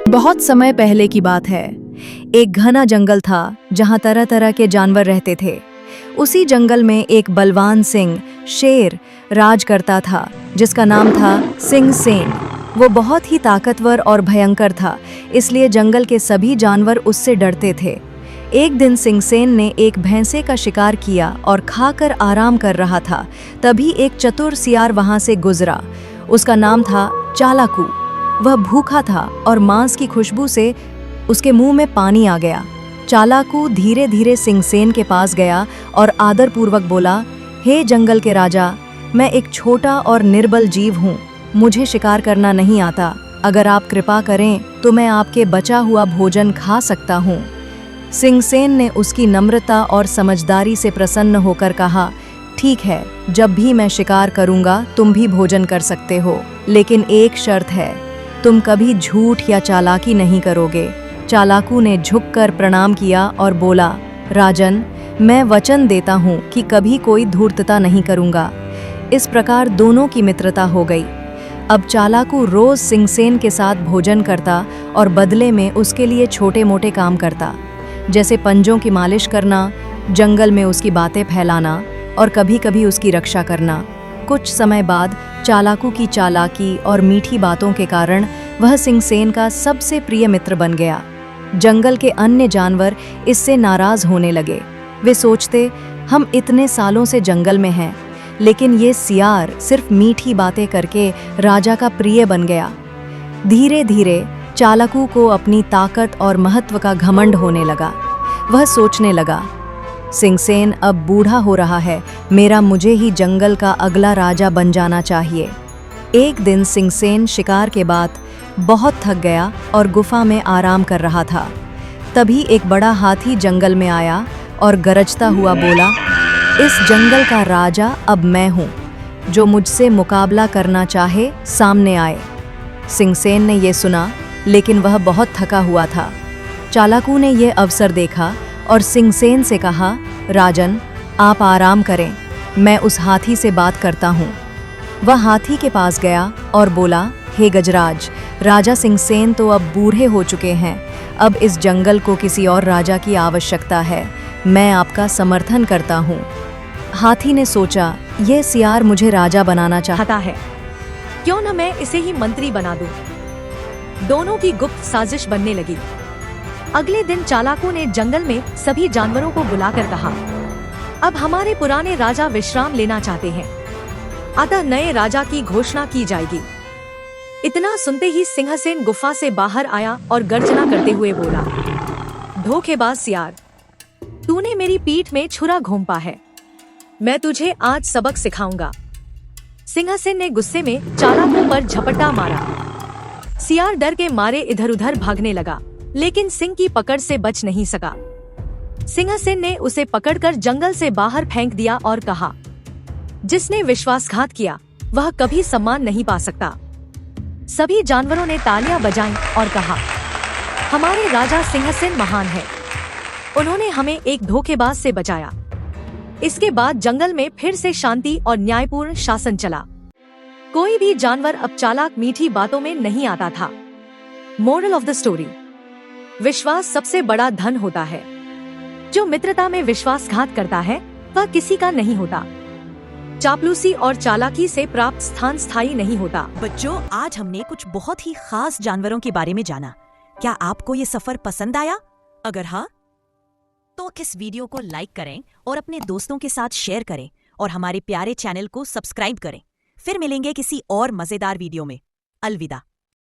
बहुत समय पहले की बात है। एक घना जंगल था जहां तरह तरह के जानवर रहते थे। उसी जंगल में एक बलवान सिंह शेर राज करता था, जिसका नाम था सिंह सेन। वो बहुत ही ताकतवर और भयंकर था, इसलिए जंगल के सभी जानवर उससे डरते थे। एक दिन सिंह सेन ने एक भैंसे का शिकार किया और खाकर आराम कर रहा था। तभी एक चतुर सियार वहां से गुजरा। उसका नाम था चालाकू। वह भूखा था और मांस की खुशबू से उसके मुंह में पानी आ गया। चालाकू धीरे धीरे सिंह सेन के पास गया और आदरपूर्वक बोला, हे जंगल के राजा, मैं एक छोटा और निर्बल जीव हूँ। मुझे शिकार करना नहीं आता। अगर आप कृपा करें तो मैं आपके बचा हुआ भोजन खा सकता हूँ। सिंह सेन ने उसकी नम्रता और समझदारी से प्रसन्न होकर कहा, ठीक है, जब भी मैं शिकार करूँगा तुम भी भोजन कर सकते हो, लेकिन एक शर्त है, तुम कभी झूठ या चालाकी नहीं करोगे। चालाकू ने झुककर प्रणाम किया और बोला, राजन, मैं वचन देता हूँ कि कभी कोई धूर्तता नहीं करूँगा। इस प्रकार दोनों की मित्रता हो गई। अब चालाकू रोज सिंह सेन के साथ भोजन करता और बदले में उसके लिए छोटे मोटे काम करता, जैसे पंजों की मालिश करना, जंगल में उसकी बातें फैलाना और कभी कभी उसकी रक्षा करना। कुछ समय बाद चालाकू की चालाकी और मीठी बातों के कारण वह सिंह सेन का सबसे प्रिय मित्र बन गया। जंगल के अन्य जानवर इससे नाराज होने लगे। वे सोचते, हम इतने सालों से जंगल में हैं, लेकिन ये सियार सिर्फ मीठी बातें करके राजा का प्रिय बन गया। धीरे धीरे चालाकू को अपनी ताकत और महत्व का घमंड होने लगा। वह सोचने लगा, सिंह सेन अब बूढ़ा हो रहा है, मुझे ही जंगल का अगला राजा बन जाना चाहिए। एक दिन सिंह सेन शिकार के बाद बहुत थक गया और गुफा में आराम कर रहा था। तभी एक बड़ा हाथी जंगल में आया और गरजता हुआ बोला, इस जंगल का राजा अब मैं हूँ। जो मुझसे मुकाबला करना चाहे सामने आए। सिंह सेन ने यह सुना, लेकिन वह बहुत थका हुआ था। चालाकू ने यह अवसर देखा और सिंह सेन से कहा, राजन, आप आराम करें, मैं उस हाथी से बात करता हूँ। वह हाथी के पास गया और बोला, हे गजराज, राजा सिंह सेन तो अब बूढ़े हो चुके हैं। अब इस जंगल को किसी और राजा की आवश्यकता है। मैं आपका समर्थन करता हूँ। हाथी ने सोचा, यह सियार मुझे राजा बनाना चाहता है, क्यों न मैं इसे ही मंत्री बना दूं। दोनों की गुप्त साजिश बनने लगी। अगले दिन चालाकू ने जंगल में सभी जानवरों को बुलाकर कहा, अब हमारे पुराने राजा विश्राम लेना चाहते हैं, अतः नए राजा की घोषणा की जाएगी। इतना सुनते ही सिंह सेन गुफा से बाहर आया और गर्जना करते हुए बोला, धोखेबाज सियार, तूने मेरी पीठ में छुरा घोंपा है। मैं तुझे आज सबक सिखाऊंगा। सिंह सेन ने गुस्से में चालाकू पर झपट्टा मारा। सियार डर के मारे इधर उधर भागने लगा, लेकिन सिंह की पकड़ से बच नहीं सका। सिंह सेन ने उसे पकड़कर जंगल से बाहर फेंक दिया और कहा, जिसने विश्वासघात किया वह कभी सम्मान नहीं पा सकता। सभी जानवरों ने तालियां बजाईं और कहा, हमारे राजा सिंह सेन महान है, उन्होंने हमें एक धोखेबाज से बचाया। इसके बाद जंगल में फिर से शांति और न्यायपूर्ण शासन चला। कोई भी जानवर अब चालाक मीठी बातों में नहीं आता था। मोरल ऑफ द स्टोरी, विश्वास सबसे बड़ा धन होता है। जो मित्रता में विश्वासघात करता है वह किसी का नहीं होता। चापलूसी और चालाकी से प्राप्त स्थान स्थायी नहीं होता। बच्चों, आज हमने कुछ बहुत ही खास जानवरों के बारे में जाना। क्या आपको ये सफर पसंद आया? अगर हाँ, तो इस वीडियो को लाइक करें और अपने दोस्तों के साथ शेयर करें और हमारे प्यारे चैनल को सब्सक्राइब करें। फिर मिलेंगे किसी और मजेदार वीडियो में। अलविदा।